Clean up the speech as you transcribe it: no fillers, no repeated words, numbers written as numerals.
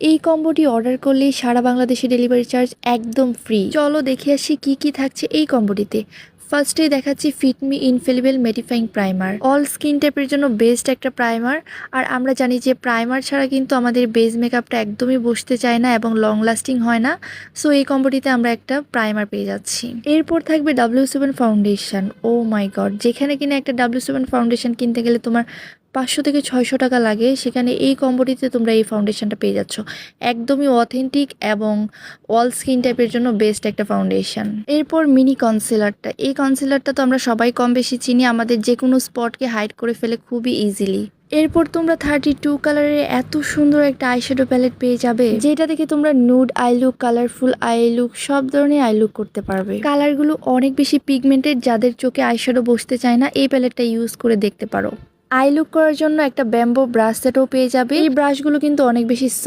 এই কম্বোটি অর্ডার করলেই সারা বাংলাদেশে ডেলিভারি চার্জ একদম ফ্রি। চলো দেখে আসি কি কি থাকছে এই কম্বোটিতে। ফার্স্টেই দেখাচ্ছি ফিটমি ইনফেলিবল মেটিফাইং প্রাইমার। অল স্কিন টাইপের জন্য বেস্ট একটা প্রাইমার। আর আমরা জানি যে প্রাইমার ছাড়া কিন্তু আমাদের বেস মেকআপটা একদমই বসতে চায় না এবং লং লাস্টিং হয় না। সো এই কম্বোটিতে আমরা একটা প্রাইমার পেয়ে যাচ্ছি। এরপর থাকবে W7 ফাউন্ডেশন। ও মাই গড, যেখানে কিনা একটা W7 ফাউন্ডেশন কিনতে গেলে তোমার 500 থেকে 600 টাকা লাগে, সেখানে এই কম্বোটিতে তোমরা এই ফাউন্ডেশনটা পেয়ে যাচ্ছ। একদমই অথেন্টিক এবং অল স্কিন টাইপের জন্য বেস্ট একটা ফাউন্ডেশন। এরপর মিনি কনসিলারটা। এই কনসিলারটা তো আমরা সবাই কম বেশি চিনি, আমাদের যে কোনো স্পটকে হাইড করে ফেলে খুবই ইজিলি। এরপর তোমরা 32 কালারের এত সুন্দর একটা আইশ্যাডো প্যালেট পেয়ে যাবে, যেটা দেখে তোমরা nude I look, colourful I look, সব ধরনের আই লুক করতে পারবে। কালারগুলো অনেক বেশি পিগমেন্টেড, যাদের চোখে আইশ্যাডো বসতে চায় না এই প্যালেটটা ইউজ করে দেখতে পারো। আই লুক করার জন্য একটা ব্যাম্বো ব্রাশ সেটও পেয়ে যাবে। এই ব্রাশগুলো কিন্তু অনেক বেশি সফট।